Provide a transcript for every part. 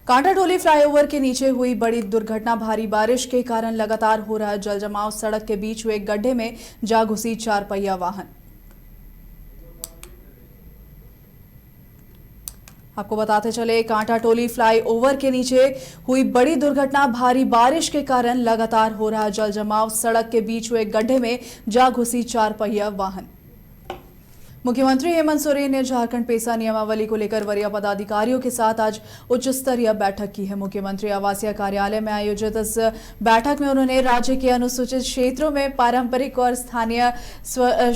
Kantatoli flyover के नीचे हुई बड़ी दुर्घटना। भारी बारिश के कारण लगातार हो रहा जल जमाव। सड़क के बीच हुए गड्ढे में जा घुसी 4 पहिया वाहन। आपको बताते चले, कांटाटोली फ्लाईओवर के नीचे हुई बड़ी दुर्घटना। भारी बारिश के कारण लगातार हो रहा जल जमाव। सड़क के बीच हुए गड्ढे में जा घुसी 4 पहिया वाहन। मुख्यमंत्री हेमंत सोरेन ने झारखंड पेसा नियमावली को लेकर वरीय पदाधिकारियों के साथ आज उच्च स्तरीय बैठक की है। मुख्यमंत्री आवासीय कार्यालय में आयोजित इस बैठक में उन्होंने राज्य के अनुसूचित क्षेत्रों में पारंपरिक और स्थानीय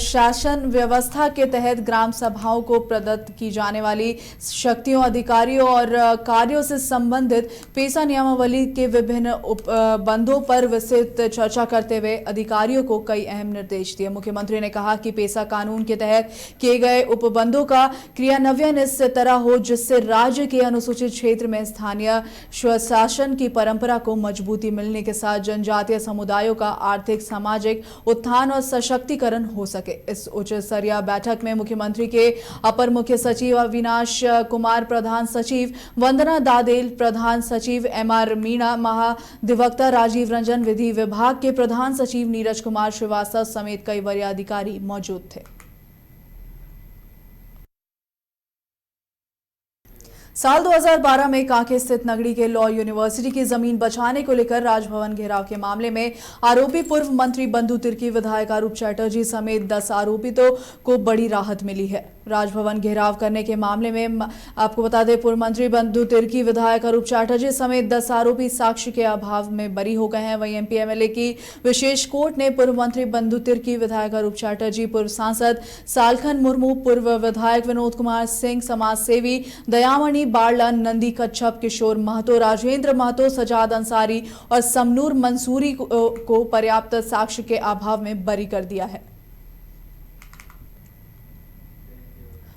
शासन व्यवस्था के तहत ग्राम सभाओं को प्रदत्त की जाने वाली शक्तियों, अधिकारियों और कार्यों से संबंधित पेसा नियमावली के विभिन्न उपबंधों पर विस्तृत चर्चा करते हुए अधिकारियों को कई अहम निर्देश दिए। मुख्यमंत्री ने कहा कि पेसा कानून के तहत किए गए उपबंधों का क्रियान्वयन इस तरह हो जिससे राज्य के अनुसूचित क्षेत्र में स्थानीय स्वशासन की परंपरा को मजबूती मिलने के साथ जनजातीय समुदायों का आर्थिक, सामाजिक उत्थान और सशक्तिकरण हो सके। इस उच्च स्तरीय बैठक में मुख्यमंत्री के अपर मुख्य सचिव अविनाश कुमार, प्रधान सचिव वंदना दादेल, प्रधान सचिव MR मीणा, महाधिवक्ता राजीव रंजन, विधि विभाग के प्रधान सचिव नीरज कुमार श्रीवास्तव समेत कई वरीय अधिकारी मौजूद थे। साल 2012 में कांके स्थित नगड़ी के लॉ यूनिवर्सिटी की जमीन बचाने को लेकर राजभवन घेराव के मामले में आरोपी पूर्व मंत्री बंधु तिर्की, विधायक अरूप चैटर्जी समेत 10 आरोपितों को बड़ी राहत मिली है। राजभवन घेराव करने के मामले में आपको बता दें, पूर्व मंत्री बंधु तिर्की, विधायक अरूप चैटर्जी समेत 10 आरोपी साक्ष्य के अभाव में बरी हो गए हैं। वहीं MP MLA की विशेष कोर्ट ने पूर्व मंत्री बंधु तिर्की, विधायक अरूप चैटर्जी, पूर्व सांसद सालखन मुर्मू, पूर्व विधायक विनोद कुमार सिंह, समाज सेवी दयामणि बाड़ला, नंदी कच्छप, किशोर महतो, राजेंद्र महतो, सजाद अंसारी और समनूर मंसूरी को पर्याप्त साक्ष्य के अभाव में बरी कर दिया है।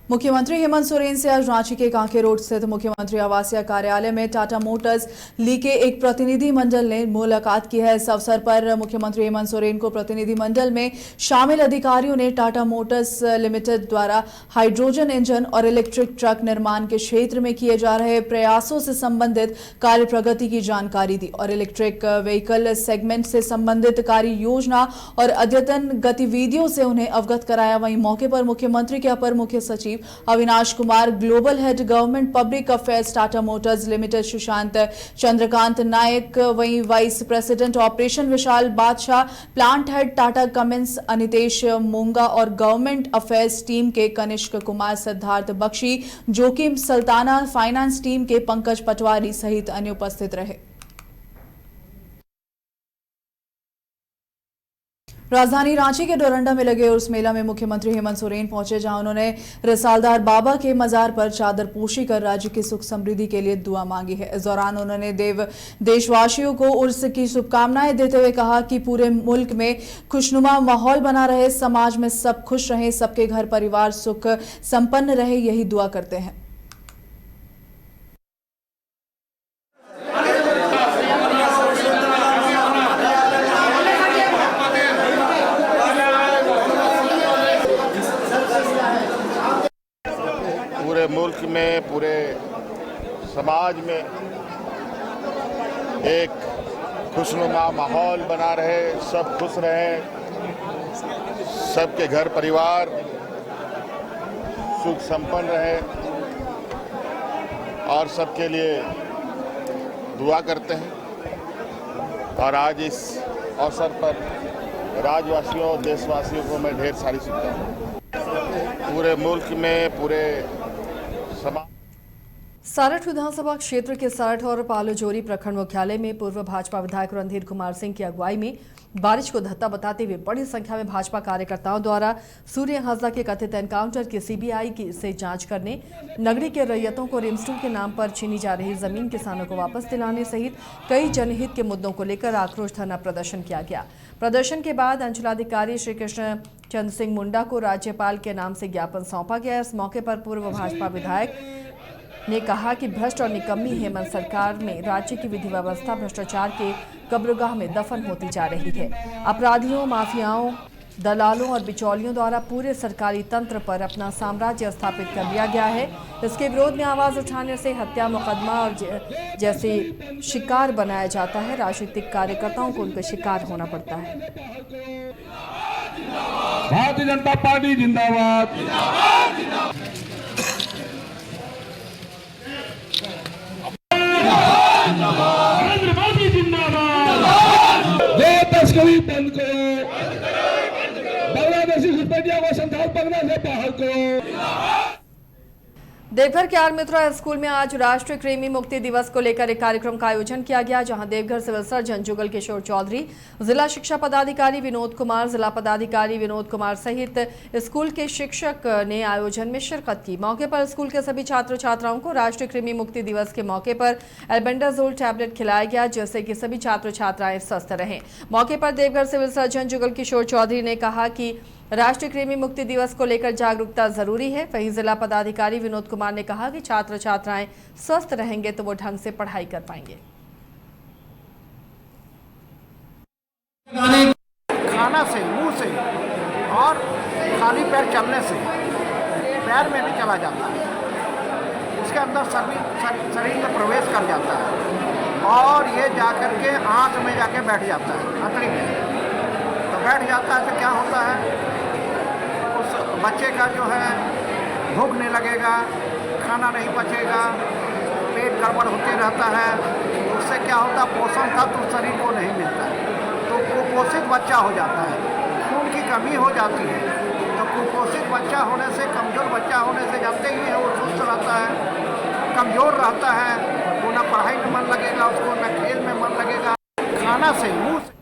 मुख्यमंत्री हेमंत सोरेन से आज रांची के कांके रोड स्थित मुख्यमंत्री आवासीय कार्यालय में टाटा मोटर्स ली के एक प्रतिनिधि मंडल ने मुलाकात की है। इस अवसर पर मुख्यमंत्री हेमंत सोरेन को प्रतिनिधि मंडल में शामिल अधिकारियों ने टाटा मोटर्स लिमिटेड द्वारा हाइड्रोजन इंजन और इलेक्ट्रिक ट्रक निर्माण के क्षेत्र में किए जा रहे प्रयासों से संबंधित कार्य प्रगति की जानकारी दी और इलेक्ट्रिक व्हीकल सेगमेंट से संबंधित कार्य योजना और अद्यतन गतिविधियों से उन्हें अवगत कराया। वहीं मौके पर मुख्यमंत्री के अपर मुख्य सचिव Avinash Kumar, global head government public affairs Tata Motors limited Sushant Chandrakant Nayak, वहीं vice president operation Vishal Badshah, plant head Tata Cummins Anitesh Monga और गवर्नमेंट अफेयर्स टीम के कनिष्क कुमार, सिद्धार्थ बख्शी, जोकिम सल्ताना, फाइनेंस टीम के पंकज पटवारी सहित अन्य उपस्थित रहे। राजधानी रांची के डोरंडा में लगे उर्स मेला में मुख्यमंत्री हेमंत सोरेन पहुंचे, जहां उन्होंने रिसालदार बाबा के मजार पर चादर पोशी कर राज्य की सुख समृद्धि के लिए दुआ मांगी है। इस दौरान उन्होंने देशवासियों को उर्स की शुभकामनाएं देते हुए कहा कि पूरे मुल्क में खुशनुमा माहौल बना रहे, समाज में सब खुश रहें, सबके घर परिवार सुख संपन्न रहे, यही दुआ करते हैं। पूरे मुल्क में, पूरे समाज में एक खुशनुमा माहौल बना रहे, सब खुश रहें, सबके घर परिवार सुख संपन्न रहे और सबके लिए दुआ करते हैं। और आज इस अवसर पर राज्यवासियों, देशवासियों को मैं ढेर सारी शुभकामनाएं। पूरे मुल्क में, पूरे सारठ विधानसभा क्षेत्र के सारठ और पालोजोरी प्रखंड मुख्यालय में पूर्व भाजपा विधायक रणधीर कुमार सिंह की अगुवाई में बारिश को धत्ता बताते हुए बड़ी संख्या में भाजपा कार्यकर्ताओं द्वारा सूर्य हाजरा के कथित एनकाउंटर की CBI से जांच करने, नगरी के रैयतों को रिमस्टों के नाम पर छीनी जा रही जमीन किसानों को वापस दिलाने सहित कई जनहित के मुद्दों को लेकर आक्रोश धरना प्रदर्शन किया गया। प्रदर्शन के बाद अंचलाधिकारी श्री कृष्ण चंद्र सिंह मुंडा को राज्यपाल के नाम से ज्ञापन सौंपा गया। इस मौके पर पूर्व भाजपा विधायक ने कहा कि भ्रष्ट और निकम्मी हेमंत सरकार में राज्य की विधि व्यवस्था भ्रष्टाचार के कब्रगाह में दफन होती जा रही है। अपराधियों, माफियाओं दलालों और बिचौलियों द्वारा पूरे सरकारी तंत्र पर अपना साम्राज्य स्थापित कर लिया गया है। इसके विरोध में आवाज उठाने से हत्या, मुकदमा और जैसे शिकार बनाया जाता है। राजनीतिक कार्यकर्ताओं को उनका शिकार होना पड़ता है। भारतीय जनता पार्टी जिंदाबाद। नरेंद्र मोदी जिंदाबाद। ये तस्करी बंद करो, बांग्लादेशी घुसपैठियों को संथाल परगना से बाहर करो। देवघर के आर मित्रा स्कूल में आज राष्ट्रीय कृमि मुक्ति दिवस को लेकर एक कार्यक्रम का आयोजन किया गया, जहां देवघर सिविल सर्जन जुगल किशोर चौधरी, जिला शिक्षा पदाधिकारी विनोद कुमार, जिला पदाधिकारी विनोद कुमार सहित स्कूल के शिक्षक ने आयोजन में शिरकत की। मौके पर स्कूल के सभी छात्र छात्राओं को राष्ट्रीय कृमि मुक्ति दिवस के मौके पर एल्बेंडाजोल टैबलेट खिलाया गया, जिससे कि सभी छात्र छात्राएं स्वस्थ रहें। मौके पर देवघर सिविल सर्जन जुगल किशोर चौधरी ने कहा कि राष्ट्रीय कृमि मुक्ति दिवस को लेकर जागरूकता जरूरी है। वहीं जिला पदाधिकारी विनोद कुमार ने कहा कि छात्र छात्राएं स्वस्थ रहेंगे तो वो ढंग से पढ़ाई कर पाएंगे। खाना से, मुंह से और खाली पैर चलने से पैर में भी चला जाता है, उसके अंदर शरीर में प्रवेश कर जाता है और ये जाकर के आँख में जाके बैठ जाता है, हथड़ी में तो बैठ जाता है। तो क्या होता है, उस बच्चे का जो है भूख नहीं लगेगा, खाना नहीं पचेगा, पेट गड़बड़ होते रहता है। उससे क्या होता है, पोषण तत्व शरीर को नहीं मिलता है, तो कुपोषित बच्चा हो जाता है, खून की कमी हो जाती है। तो कुपोषित बच्चा होने से, कमज़ोर बच्चा होने से जानते ही है वो सुस्त रहता है, कमज़ोर रहता है, वो न पढ़ाई में मन लगेगा, उसको न खेल में मन लगेगा। खाना से, मुँह से।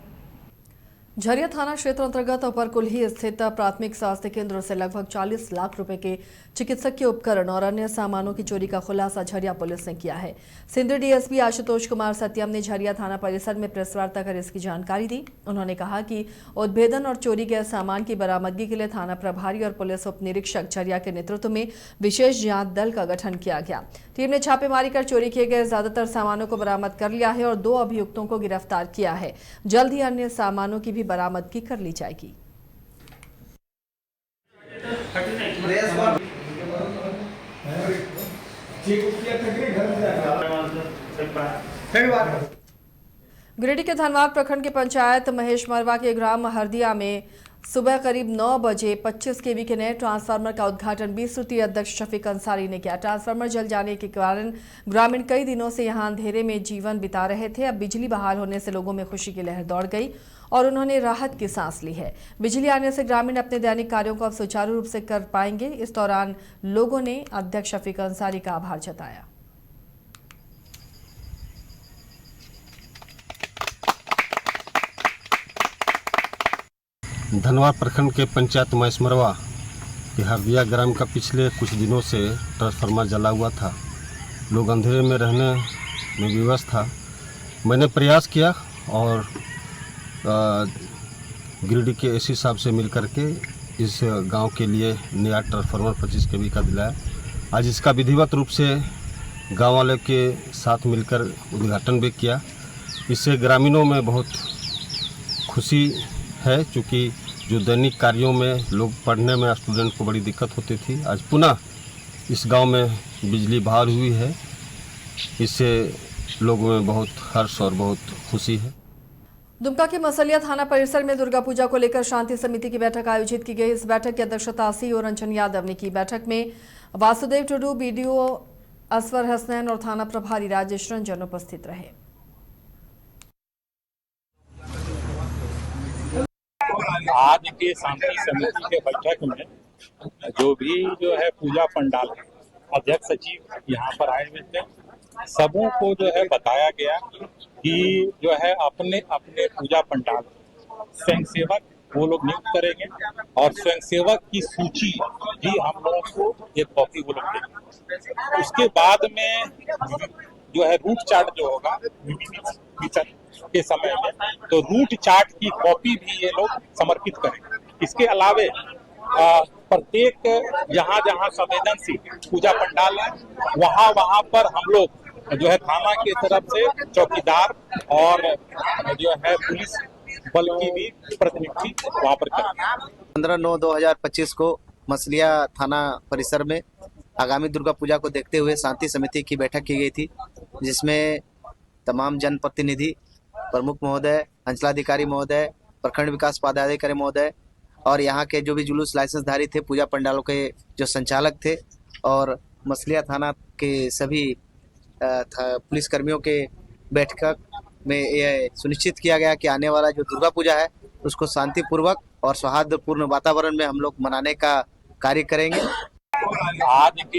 झरिया थाना क्षेत्र अंतर्गत अपर कुल्ही स्थित प्राथमिक स्वास्थ्य केंद्र से लगभग 40 लाख रुपए के चिकित्सकीय उपकरण और अन्य सामानों की चोरी का खुलासा झरिया पुलिस ने किया है। सिंध डीएसपी आशुतोष कुमार सत्यम ने झरिया थाना परिसर में प्रेस वार्ता कर इसकी जानकारी दी। उन्होंने कहा कि उद्भेदन और चोरी गए सामान की बरामदगी के लिए थाना प्रभारी और पुलिस उप निरीक्षक झरिया के नेतृत्व में विशेष जांच दल का गठन किया गया। टीम ने छापेमारी कर चोरी किए गए ज्यादातर सामानों को बरामद कर लिया है और 2 अभियुक्तों को गिरफ्तार किया है। जल्द ही अन्य सामानों की भी बरामदगी कर ली जाएगी। गिरिडीह के धनवार प्रखंड के पंचायत महेश मरवा के ग्राम हरदिया में सुबह करीब 9 बजे 25 केवी के नए ट्रांसफार्मर का उद्घाटन 20 सूत्रीय अध्यक्ष शफीक अंसारी ने किया। ट्रांसफार्मर जल जाने के कारण ग्रामीण कई दिनों से यहां अंधेरे में जीवन बिता रहे थे। अब बिजली बहाल होने से लोगों में खुशी की लहर दौड़ गई और उन्होंने राहत की सांस ली है। बिजली आने से ग्रामीण अपने दैनिक कार्यों को अब सुचारू रूप से कर पाएंगे। इस दौरान लोगों ने अध्यक्ष शफीक अंसारी का आभार जताया। धनवार प्रखंड के पंचायत महेश मरवा के हरदिया ग्राम का पिछले कुछ दिनों से ट्रांसफार्मर जला हुआ था। लोग अंधेरे में रहने में विवश था। मैंने प्रयास किया और गिरिडीह के एसी साहब से मिलकर के इस गांव के लिए नया ट्रांसफार्मर 25 केवी का दिलाया। आज इसका विधिवत रूप से गांव वाले के साथ मिलकर उद्घाटन भी किया। इससे ग्रामीणों में बहुत खुशी है, चूँकि जो दैनिक कार्यों में लोग पढ़ने में स्टूडेंट को बड़ी दिक्कत होती थी, आज पुनः इस गांव में बिजली बहाल हुई है। इससे लोगों में बहुत हर्ष और बहुत खुशी है। दुमका के मसलिया थाना परिसर में दुर्गा पूजा को लेकर शांति समिति की बैठक आयोजित की गई। इस बैठक की अध्यक्षता सीईओ रंजन यादव ने की। बैठक में वासुदेव टुडू, बीडीओ असवर हसनैन और थाना प्रभारी राजेश रंजन उपस्थित रहे। आज के शांति समिति के बैठक में जो है पूजा पंडाल अध्यक्ष सचिव यहाँ पर आए हुए थे, सबों को है बताया गया कि है अपने अपने पूजा पंडाल स्वयंसेवक वो लोग नियुक्त करेंगे और स्वयंसेवक की सूची भी हम लोगों को एक कॉपी वो लोग देंगे। उसके बाद में रूट चार्ट जो होगा के समय में, तो रूट चार्ट की कॉपी भी ये लोग समर्पित करेंगे। इसके अलावे प्रत्येक जहाँ जहाँ संवेदनशील पूजा पंडाल है वहाँ पर हम लोग थाना की तरफ से चौकीदार और पुलिस बल की भी प्रतिनिधि वहाँ पर करेंगे। 15/9/2025 को मसलिया थाना परिसर में आगामी दुर्गा पूजा को देखते हुए शांति समिति की बैठक की गई थी, जिसमें तमाम जनप्रतिनिधि, प्रमुख महोदय, अंचलाधिकारी महोदय, प्रखंड विकास पदाधिकारी महोदय और यहाँ के जो भी जुलूस लाइसेंसधारी थे, पूजा पंडालों के जो संचालक थे और मसलिया थाना के सभी पुलिसकर्मियों के बैठक में यह सुनिश्चित किया गया कि आने वाला जो दुर्गा पूजा है उसको शांतिपूर्वक और सौहार्दपूर्ण वातावरण में हम लोग मनाने का कार्य करेंगे।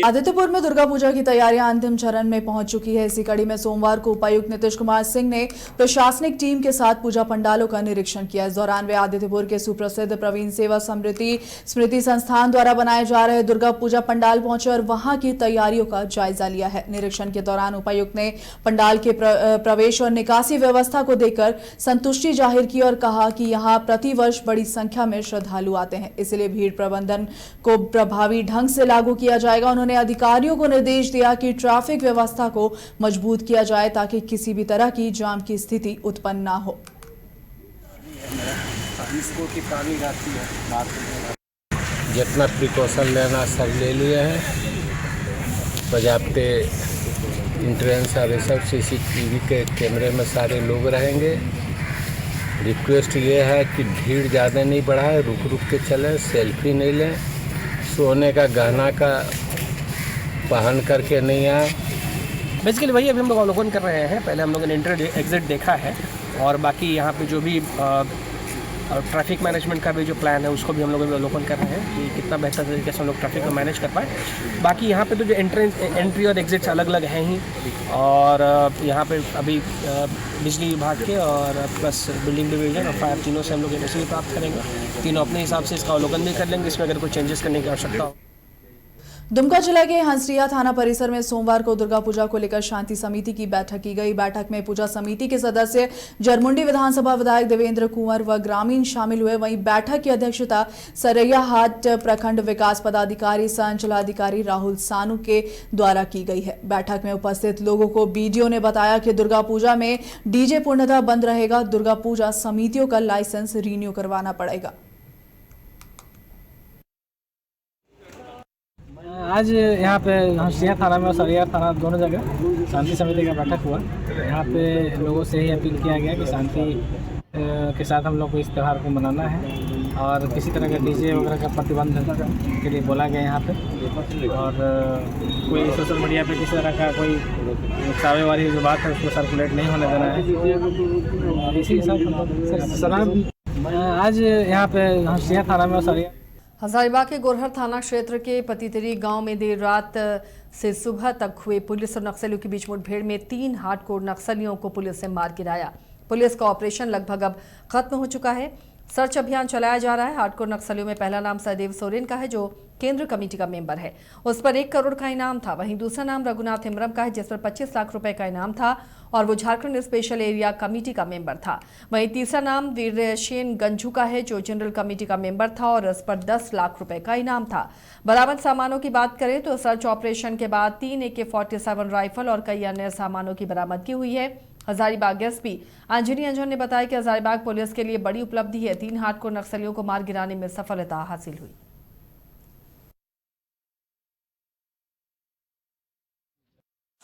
आदित्यपुर में दुर्गा पूजा की तैयारियां अंतिम चरण में पहुंच चुकी है। इसी कड़ी में सोमवार को उपायुक्त नीतीश कुमार सिंह ने प्रशासनिक टीम के साथ पूजा पंडालों का निरीक्षण किया। इस दौरान वे आदित्यपुर के सुप्रसिद्ध प्रवीण सेवा स्मृति संस्थान द्वारा बनाए जा रहे दुर्गा पूजा पंडाल पहुंचे और वहां की तैयारियों का जायजा लिया है। निरीक्षण के दौरान उपायुक्त ने पंडाल के प्रवेश और निकासी व्यवस्था को देखकर संतुष्टि जाहिर की और कहा कि यहाँ प्रतिवर्ष बड़ी संख्या में श्रद्धालु आते हैं, इसलिए भीड़ प्रबंधन को प्रभावी ढंग से लागू किया जाएगा। उन्होंने अधिकारियों को निर्देश दिया कि ट्रैफिक व्यवस्था को मजबूत किया जाए ताकि किसी भी तरह की जाम की स्थिति उत्पन्न ना हो। जितना प्रिकॉशन लेना सब ले लिए हैं, पर्याप्त इंट्रेंस और सब CCTV के कैमरे में सारे लोग रहेंगे। रिक्वेस्ट ये है कि भीड़ ज़्यादा नहीं बढ़ाए, रुक रुक के चलें, सेल्फी नहीं लें, सोने का गहना का पहन करके नहीं आए। बेसिकली वही अभी हम लोग अवलोकन कर रहे हैं। पहले हम लोगों ने एंटर एग्जिट देखा है और बाकी यहाँ पे जो भी ट्रैफिक मैनेजमेंट का भी जो प्लान है उसको भी हम लोग अवलोकन कर रहे हैं कि कितना बेहतर तरीके से हम लोग ट्रैफिक को मैनेज कर पाए। बाकी यहाँ पे तो जो एंट्री और एग्जिट्स अलग अलग हैं ही, और यहाँ पे अभी बिजली विभाग के और प्लस बिल्डिंग डिवीजन और फायर तीनों से हम लोग एनओसी प्राप्त करेंगे। तीनों अपने हिसाब से इसका अवलोकन भी कर लेंगे, इसमें अगर कोई चेंजेस करने की आवश्यकता हो। दुमका जिला के हंसरिया थाना परिसर में सोमवार को दुर्गा पूजा को लेकर शांति समिति की बैठक की गई। बैठक में पूजा समिति के सदस्य जरमुंडी विधानसभा विधायक देवेंद्र कुंवर व ग्रामीण शामिल हुए। वहीं बैठक की अध्यक्षता सरैयाहाट प्रखंड विकास पदाधिकारी सह अंचलाधिकारी राहुल सानू के द्वारा की गई है। बैठक में उपस्थित लोगों को बीडीओ ने बताया कि दुर्गा पूजा में डीजे पूर्णतः बंद रहेगा। दुर्गा पूजा समितियों का लाइसेंस रिन्यू करवाना पड़ेगा। आज यहाँ पे हंसिया थाना में और सरिया थाना दोनों जगह शांति समिति का बैठक हुआ। यहाँ पे लोगों से ही अपील किया गया कि शांति के साथ हम लोग को इस त्यौहार को मनाना है और किसी तरह का डीजे वगैरह का प्रतिबंध के लिए बोला गया यहाँ पे। और कोई सोशल मीडिया पे किसी तरह का कोई उकसावे वाली जो बात है उसको सर्कुलेट नहीं होने देना है। इसी के साथ आज यहाँ पे हंसिया थाना में और सरिया हजारीबाग के गोरहर थाना क्षेत्र के पतितरी गांव में देर रात से सुबह तक हुए पुलिस और नक्सलियों के बीच मुठभेड़ में 3 हार्डकोर नक्सलियों को पुलिस ने मार गिराया। पुलिस का ऑपरेशन लगभग अब खत्म हो चुका है। सर्च अभियान चलाया जा रहा है। हार्डकोर नक्सलियों में पहला नाम सहदेव सोरेन का है, जो केंद्र कमेटी का मेंबर है। उस पर 1 करोड़ का इनाम था। वहीं दूसरा नाम रघुनाथ हेम्ब्रम का है, जिस पर 25 लाख रुपए का इनाम था और वो झारखंड स्पेशल एरिया कमेटी का मेंबर था। वहीं तीसरा नाम वीरसेन गंजू का है, जो जनरल कमेटी का मेंबर था और उस पर 10 लाख रुपए का इनाम था। बरामद सामानों की बात करें तो सर्च ऑपरेशन के बाद 3 AK-47 राइफल और कई अन्य सामानों की बरामदगी हुई है। हजारीबाग एसपी अंजनी अंजन ने बताया कि हजारीबाग पुलिस के लिए बड़ी उपलब्धि है। 3 हार्डकोर नक्सलियों को मार गिराने में सफलता हासिल हुई।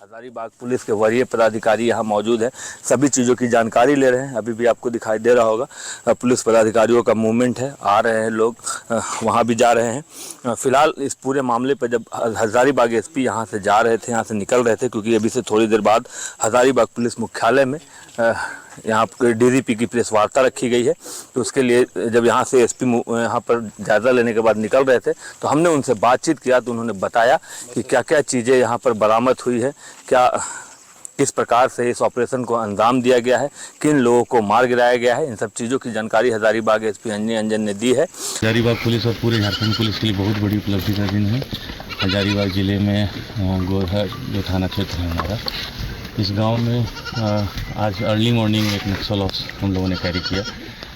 हजारीबाग पुलिस के वरीय पदाधिकारी यहाँ मौजूद हैं, सभी चीज़ों की जानकारी ले रहे हैं। अभी भी आपको दिखाई दे रहा होगा पुलिस पदाधिकारियों का मूवमेंट है, आ रहे हैं लोग, वहाँ भी जा रहे हैं। फिलहाल इस पूरे मामले पर जब हजारीबाग एसपी यहाँ से जा रहे थे, यहाँ से निकल रहे थे, क्योंकि अभी से थोड़ी देर बाद हजारीबाग पुलिस मुख्यालय में यहाँ पर डीजीपी की प्रेस वार्ता रखी गई है। तो उसके लिए जब यहाँ से एसपी यहाँ पर जायज़ा लेने के बाद निकल रहे थे तो हमने उनसे बातचीत किया, तो उन्होंने बताया कि क्या क्या चीज़ें यहाँ पर बरामद हुई है, किस प्रकार से इस ऑपरेशन को अंजाम दिया गया है, किन लोगों को मार गिराया गया है। इन सब चीज़ों की जानकारी हजारीबाग एसपी अंजनी अंजन ने दी है। हजारीबाग पुलिस और पूरे झारखंड पुलिस के लिए बहुत बड़ी उपलब्धि का दिन है। हजारीबाग ज़िले में गोरहर जो थाना क्षेत्र है हमारा, इस गांव में आज अर्ली मॉर्निंग एक नक्सल ऑफ हम लोगों ने कैरी किया।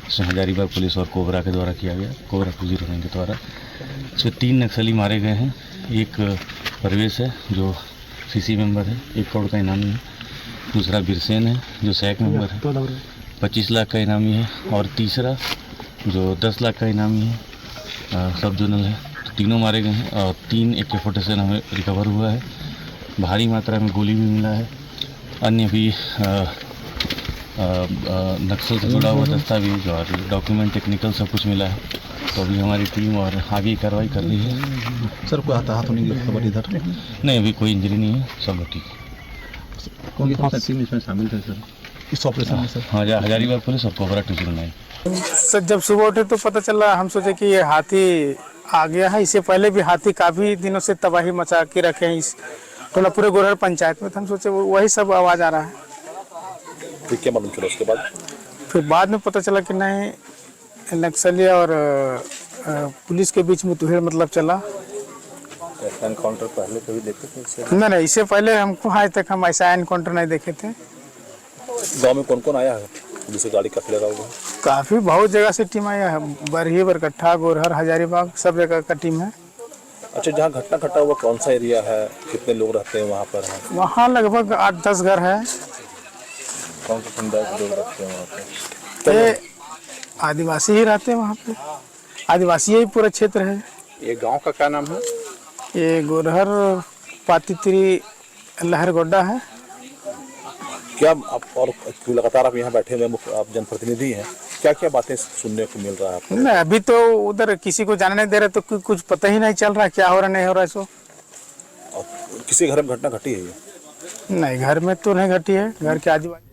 इसमें हजारीबाग पुलिस और कोबरा के द्वारा किया गया, कोबरा 209 के द्वारा। इसमें 3 नक्सली मारे गए हैं। एक परवेश है जो सीसी मेंबर है, 1 करोड़ का इनाम है। दूसरा बिरसेन है जो सैक मेंबर है। 25 लाख का इनामी है, और तीसरा जो 10 लाख का इनामी है सब जोनल है। तो तीनों मारे गए हैं और 3 AK-47 हमें रिकवर हुआ है। भारी मात्रा में गोली भी मिला है। अन्य भी नक्सल से जुड़ा हुआ दस्तावेज और डॉक्यूमेंट टेक्निकल सब कुछ मिला है। तो अभी हमारी टीम और आगे कार्रवाई कर रही है। सर कोई हताहत होने की खबर इधर नहीं, अभी कोई इंजरी नहीं है, सब लोग ठीक है। कौन सा टीम इसमें शामिल थे सर इस ऑपरेशन में? सर हाँ, हजारीबाग पुलिस और कोबरा 209। सर जब सुबह उठे तो पता चला, हम सोचे कि ये हाथी आ गया है। इससे पहले भी हाथी काफ़ी दिनों से तबाही मचा के रखे हैं इस टोला पूरे गोरहर पंचायत में। तो हम सोचे वही सब आवाज़ आ रहा है। फिर क्या मालूम चला उसके बाद? फिर बाद में पता चला कि नहीं, नक्सली और पुलिस के बीच में मुठभेड़ मतलब चला। एनकाउंटर पहले कभी देखे थे? नहीं, इससे पहले हमको आज तक हम ऐसा एनकाउंटर नहीं देखे थे। गांव में कौन कौन आया है? पुलिस की गाड़ी काफी लगा हुआ है। काफ़ी बहुत जगह से टीम आया है। बरही, बरकट्ठा, गोरहर, हजारीबाग सब जगह का टीम है। अच्छा, जहाँ घटना घटा हुआ कौन सा एरिया है? कितने लोग रहते हैं वहाँ पर? वहाँ लगभग 8-10 घर है। कौन सा समुदाय के लोग रहते हैं वहाँ पे? आदिवासी ही रहते हैं वहाँ पे। आदिवासी ही पूरा क्षेत्र है। ये गांव का क्या नाम है? ये गोरहर पातित्री लहरगोड्डा है। क्या आप और लगातार आप यहाँ बैठे हुए, आप जनप्रतिनिधि हैं, क्या क्या बातें सुनने को मिल रहा है आपको? नहीं, अभी तो उधर किसी को जाने नहीं दे रहे, तो कुछ पता ही नहीं चल रहा क्या हो रहा नहीं हो रहा है। सो किसी घर में घटना घटी है ये? नहीं, घर में तो नहीं घटी है। घर के आदिवासी।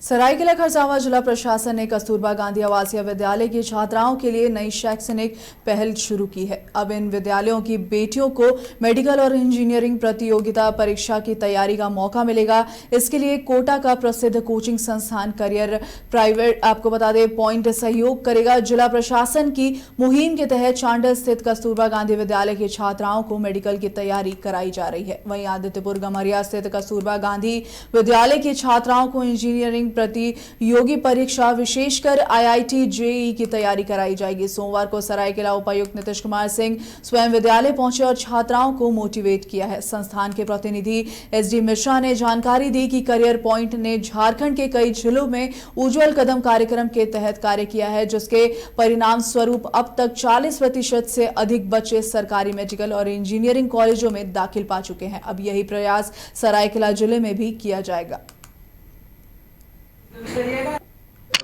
सरायकेला खरसावां जिला प्रशासन ने कस्तूरबा गांधी आवासीय विद्यालय की छात्राओं के लिए नई शैक्षणिक पहल शुरू की है। अब इन विद्यालयों की बेटियों को मेडिकल और इंजीनियरिंग प्रतियोगिता परीक्षा की तैयारी का मौका मिलेगा। इसके लिए कोटा का प्रसिद्ध कोचिंग संस्थान करियर प्राइवेट, आपको बता दें, पॉइंट सहयोग करेगा। जिला प्रशासन की मुहिम के तहत चांडल स्थित कस्तूरबा गांधी विद्यालय की छात्राओं को मेडिकल की तैयारी कराई जा रही है। वहीं आदित्यपुर गमरिया स्थित कस्तूरबा गांधी विद्यालय की छात्राओं को इंजीनियरिंग प्रतियोगी परीक्षा विशेषकर IIT JEE की तैयारी कराई जाएगी। सोमवार को सरायकेला उपायुक्त नीतीश कुमार सिंह स्वयं विद्यालय पहुंचे और छात्राओं को मोटिवेट किया है। संस्थान के प्रतिनिधि SD मिश्रा ने जानकारी दी कि करियर पॉइंट ने झारखंड के कई जिलों में उज्जवल कदम कार्यक्रम के तहत कार्य किया है, जिसके परिणाम स्वरूप अब तक 40% से अधिक बच्चे सरकारी मेडिकल और इंजीनियरिंग कॉलेजों में दाखिल पा चुके हैं। अब यही प्रयास सरायकेला जिले में भी किया जाएगा।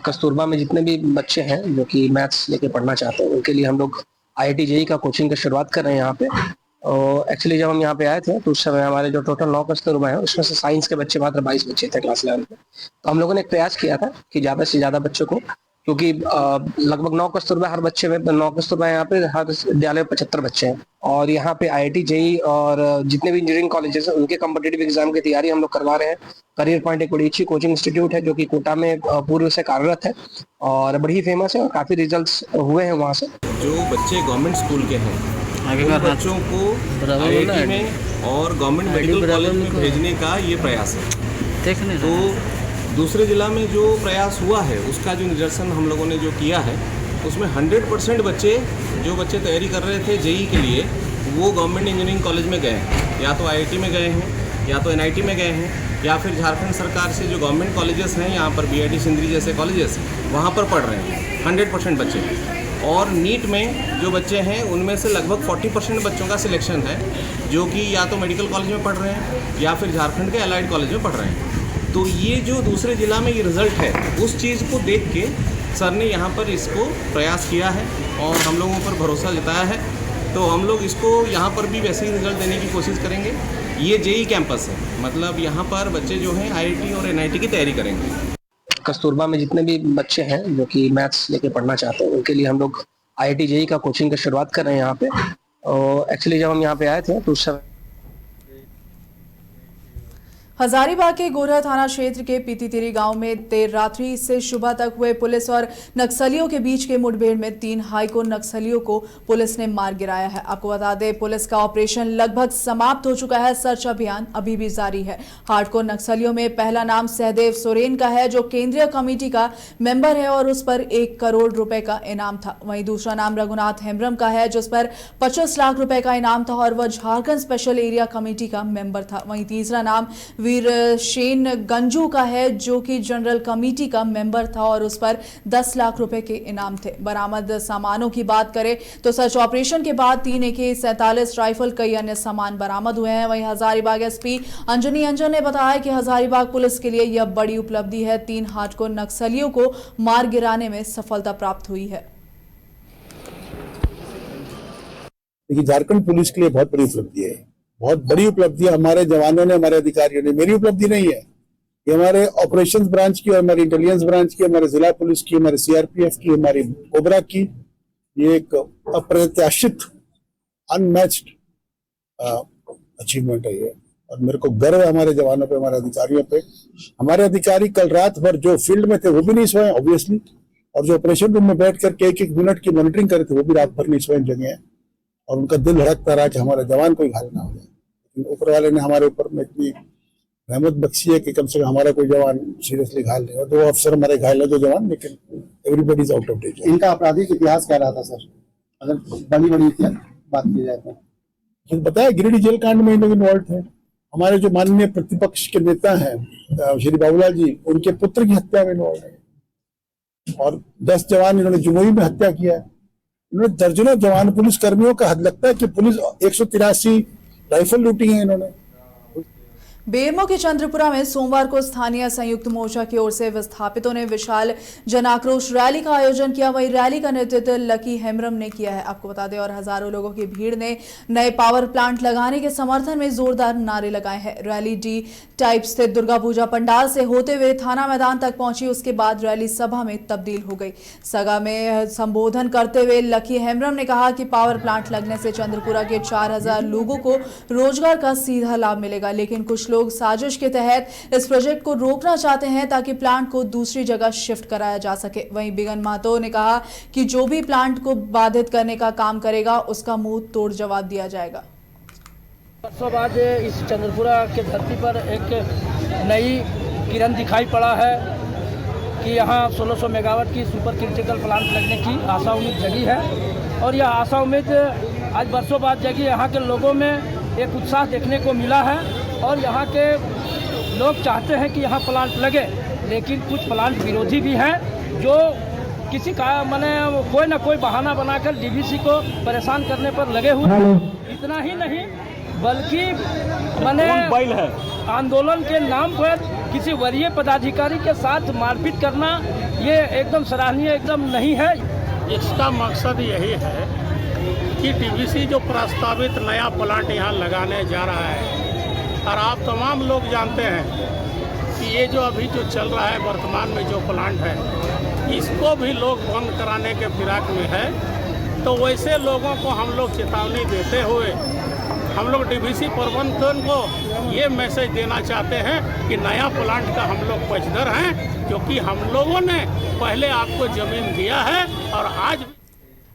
कस्तूरबा में जितने भी बच्चे हैं जो कि मैथ्स लेके पढ़ना चाहते हैं, उनके लिए हम लोग IIT JEE का कोचिंग की शुरुआत कर रहे हैं यहाँ पे। और एक्चुअली जब हम यहाँ पे आए थे तो उस समय हमारे जो टोटल 9 कस्तूरबा हैं उसमें से साइंस के बच्चे मात्र 22 बच्चे थे क्लास 11 में। तो हम लोगों ने एक प्रयास किया था कि ज़्यादा से ज़्यादा बच्चों को, क्योंकि लगभग 9 कस्तूरबा हर बच्चे में, 9 कस्तूरबा यहाँ पे हर विद्यालय में 75 बच्चे हैं। और यहाँ पे IIT JEE और जितने भी इंजीनियरिंग कॉलेजेस हैं उनके कॉम्पिटिटिव एग्जाम की तैयारी हम लोग करवा रहे हैं। करियर पॉइंट एक बड़ी अच्छी कोचिंग इंस्टीट्यूट है जो कि कोटा में पूर्व से कार्यरत है और बड़ी ही फेमस है और काफ़ी रिजल्ट्स हुए हैं वहाँ से। जो बच्चे गवर्नमेंट स्कूल के हैं उन बच्चों को IIT में और गवर्नमेंट मेडिकल कॉलेज में भेजने का ये प्रयास है। तो दूसरे जिला में जो प्रयास हुआ है उसका जो निदर्शन हम लोगों ने जो किया है उसमें 100% बच्चे जो बच्चे तैयारी कर रहे थे JEE के लिए वो गवर्नमेंट इंजीनियरिंग कॉलेज में गए हैं, या तो IIT में गए हैं या तो NIT में गए हैं, या फिर झारखंड सरकार से जो गवर्नमेंट कॉलेजेस हैं यहाँ पर BIT सिंदरी जैसे कॉलेजेस वहाँ पर पढ़ रहे हैं 100% बच्चे। और नीट में जो बच्चे हैं उनमें से लगभग 40% बच्चों का सिलेक्शन है जो कि या तो मेडिकल कॉलेज में पढ़ रहे हैं या फिर झारखंड के अलाइड कॉलेज में पढ़ रहे हैं। तो ये जो दूसरे जिला में ये रिज़ल्ट है उस चीज़ को देख के सर ने यहाँ पर इसको प्रयास किया है और हम लोगों पर भरोसा जताया है। तो हम लोग इसको यहाँ पर भी वैसे ही रिज़ल्ट देने की कोशिश करेंगे। ये JEE कैंपस है, मतलब यहाँ पर बच्चे जो हैं IIT और NIT की तैयारी करेंगे। कस्तूरबा में जितने भी बच्चे हैं जो कि मैथ्स लेके पढ़ना चाहते हैं उनके लिए हम लोग IIT JEE का कोचिंग की शुरुआत कर रहे हैं यहाँ पे। और एक्चुअली जब हम यहाँ पे आए थे तो उस समय हजारीबाग के गोरहा थाना क्षेत्र के पीतीतिरी गांव में देर रात्रि से सुबह तक हुए पुलिस और नक्सलियों के बीच के मुठभेड़ में 3 हाईको नक्सलियों को पुलिस ने मार गिराया है। आपको बता दें, पुलिस का ऑपरेशन लगभग समाप्त हो चुका है। सर्च अभियान अभी भी जारी है। हार्डकोर नक्सलियों में पहला नाम सहदेव सोरेन का है जो केंद्रीय कमेटी का मेंबर है और उस पर 1 करोड़ रुपए का इनाम था। वहीं दूसरा नाम रघुनाथ हेम्ब्रम का है जिस पर 25 लाख रुपए का इनाम था और वह झारखंड स्पेशल एरिया कमेटी का मेंबर था। वहीं तीसरा नाम वीरसेन गंजू का है, जो कि जनरल कमेटी का मेंबर था और उस पर 10 लाख रुपए के इनाम थे। बरामद सामानों की बात करें तो सर्च ऑपरेशन के बाद 3 AK-47 राइफल, कई अन्य सामान बरामद हुए हैं। वहीं हजारीबाग SP अंजनी अंजन ने बताया कि हजारीबाग पुलिस के लिए यह बड़ी उपलब्धि है। 3 हार्डकोर नक्सलियों को मार गिराने में सफलता प्राप्त हुई है। देखिए, झारखंड पुलिस के लिए बहुत बड़ी उपलब्धि है, बहुत बड़ी उपलब्धि है। हमारे जवानों ने, हमारे अधिकारियों ने, मेरी उपलब्धि नहीं है, ये हमारे ऑपरेशंस ब्रांच की, हमारी इंटेलिजेंस ब्रांच की, हमारे जिला पुलिस की, हमारे CRPF की, हमारी कोबरा की, ये एक अप्रत्याशित अनमैच्ड अचीवमेंट है ये। और मेरे को गर्व है हमारे जवानों पे, हमारे अधिकारियों पे। हमारे अधिकारी कल रात भर जो फील्ड में थे वो भी नहीं सोए ऑब्वियसली, और जो ऑपरेशन रूम में बैठ करके 1-1 मिनट की मॉनिटरिंग करे थे वो भी रात भर नहीं सोए जगह है। और उनका दिल धड़कता रहा कि हमारा जवान कोई घायल ना हो जाए। लेकिन ऊपर वाले ने हमारे ऊपर में इतनी रहमत बख्शी है कि कम से कम हमारा कोई जवान सीरियसली घायल नहीं हो। 2 अफसर हमारे घायल है, 2 जवान, लेकिन everybody is out of danger. इनका आपराधिक इतिहास क्या रहा था सर, अगर बड़ी बात की जाए तो? बताया गिरिडीह जेल कांड में इन लोग इन्वॉल्व थे। हमारे जो माननीय प्रतिपक्ष के नेता हैं श्री बाबूलाल जी, उनके पुत्र की हत्या में इन्वॉल्व है। और 10 जवान इन्होंने जमुई में हत्या किया है। इन्होंने दर्जनों जवान पुलिस कर्मियों का, हद लगता है कि पुलिस 183 राइफल लूटी है इन्होंने। बेरमो के चंद्रपुरा में सोमवार को स्थानीय संयुक्त मोर्चा की ओर से विस्थापितों ने विशाल जन आक्रोश रैली का आयोजन किया। वहीं रैली का नेतृत्व लकी हेम्ब्रम ने किया है, आपको बता दें। और हजारों लोगों की भीड़ ने नए पावर प्लांट लगाने के समर्थन में जोरदार नारे लगाए हैं। रैली D टाइप स्थित दुर्गा पूजा पंडाल से होते हुए थाना मैदान तक पहुंची। उसके बाद रैली सभा में तब्दील हो गई। सभा में संबोधन करते हुए लकी हेम्ब्रम ने कहा कि पावर प्लांट लगने से चंद्रपुरा के 4000 लोगों को रोजगार का सीधा लाभ मिलेगा, लेकिन कुछ लोग साजिश के तहत इस प्रोजेक्ट को रोकना चाहते हैं ताकि प्लांट को दूसरी जगह शिफ्ट कराया जा सके। वहीं बिगन महतो ने कहा कि जो भी प्लांट को बाधित करने का काम करेगा उसका मुंह तोड़ जवाब दिया जाएगा। वर्षों बाद इस चंद्रपुरा के धरती पर एक नई किरण दिखाई पड़ा है कि यहाँ 1600 मेगावाट की सुपर क्रिटिकल प्लांट लगने की आशा उम्मीद जगी है। और यह आशा उम्मीद आज वर्षों बाद जगी। यहाँ के लोगों में एक उत्साह देखने को मिला है और यहाँ के लोग चाहते हैं कि यहाँ प्लांट लगे, लेकिन कुछ प्लांट विरोधी भी हैं जो किसी का कोई ना कोई बहाना बनाकर DVC को परेशान करने पर लगे हुए। इतना ही नहीं बल्कि आंदोलन के नाम पर किसी वरीय पदाधिकारी के साथ मारपीट करना ये एकदम सराहनीय एकदम नहीं है। इसका मकसद यही है कि DVC जो प्रस्तावित नया प्लांट यहाँ लगाने जा रहा है, और आप तमाम लोग जानते हैं कि ये जो अभी जो चल रहा है वर्तमान में जो प्लांट है, इसको भी लोग बंद कराने के फिराक में है। तो वैसे लोगों को हम लोग चेतावनी देते हुए हम लोग DVC प्रबंधन को ये मैसेज देना चाहते हैं कि नया प्लांट का हम लोग पक्षधर हैं, क्योंकि हम लोगों ने पहले आपको ज़मीन दिया है। और आज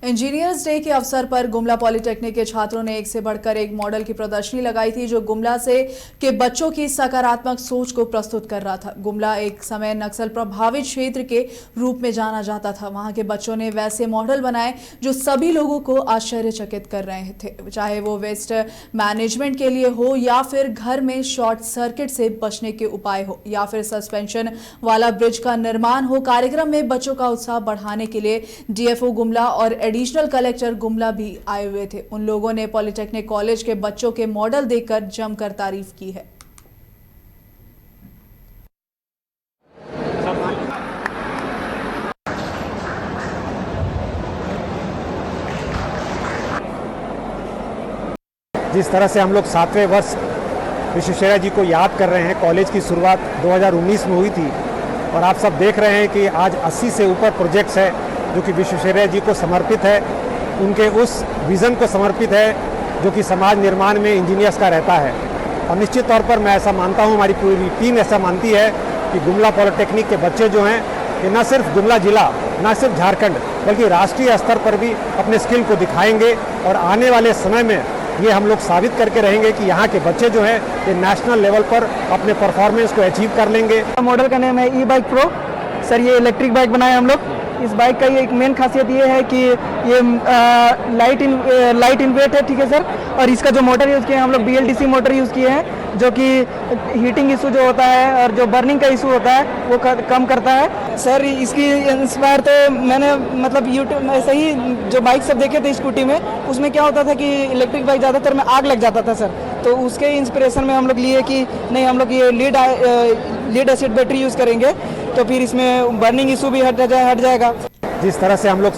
इंजीनियर्स डे के अवसर पर गुमला पॉलिटेक्निक के छात्रों ने एक से बढ़कर एक मॉडल की प्रदर्शनी लगाई थी, जो गुमला से के बच्चों की सकारात्मक सोच को प्रस्तुत कर रहा था। गुमला एक समय नक्सल प्रभावित क्षेत्र के रूप में जाना जाता था। वहां के बच्चों ने वैसे मॉडल बनाए जो सभी लोगों को आश्चर्यचकित कर रहे थे, चाहे वो वेस्ट मैनेजमेंट के लिए हो, या फिर घर में शॉर्ट सर्किट से बचने के उपाय हो, या फिर सस्पेंशन वाला ब्रिज का निर्माण हो। कार्यक्रम में बच्चों का उत्साह बढ़ाने के लिए DFO गुमला और एडिशनल कलेक्टर गुमला भी आए हुए थे। उन लोगों ने पॉलिटेक्निक कॉलेज के बच्चों के मॉडल देखकर जमकर तारीफ की है। जिस तरह से हम लोग 7वें वर्ष विश्वेश्वरैया जी को याद कर रहे हैं, कॉलेज की शुरुआत 2019 में हुई थी और आप सब देख रहे हैं कि आज 80 से ऊपर प्रोजेक्ट्स है जो कि विश्वेश्वरैया जी को समर्पित है, उनके उस विज़न को समर्पित है जो कि समाज निर्माण में इंजीनियर्स का रहता है। और निश्चित तौर पर मैं ऐसा मानता हूँ, हमारी पूरी टीम ऐसा मानती है कि गुमला पॉलिटेक्निक के बच्चे जो हैं ये न सिर्फ गुमला जिला, न सिर्फ झारखंड, बल्कि राष्ट्रीय स्तर पर भी अपने स्किल को दिखाएंगे और आने वाले समय में ये हम लोग साबित करके रहेंगे कि यहाँ के बच्चे जो हैं ये नेशनल लेवल पर अपने परफॉर्मेंस को अचीव कर लेंगे। मॉडल का नाम है ई-बाइक प्रो। सर ये इलेक्ट्रिक बाइक बनाया हम लोग। इस बाइक का ये एक मेन खासियत ये है कि ये लाइट इन वेट है, ठीक है सर। और इसका जो मोटर यूज़ किया है हम लोग BLDC मोटर यूज़ किए हैं जो कि हीटिंग इशू जो होता है और जो बर्निंग का इशू होता है वो कम करता है। सर इसकी इंस्पायर तो मैंने मतलब यूट्यूब में ऐसे ही जो बाइक सब देखे थे स्कूटी में, उसमें क्या होता था कि इलेक्ट्रिक बाइक ज़्यादातर में आग लग जाता था सर, तो उसके इंस्पिरेशन में हम लोग लिए कि नहीं हम लोग ये लीड एसिड बैटरी यूज़ करेंगे तो फिर इसमें बर्निंग इशू भी हट जाएगा। जिस तरह से हम लोग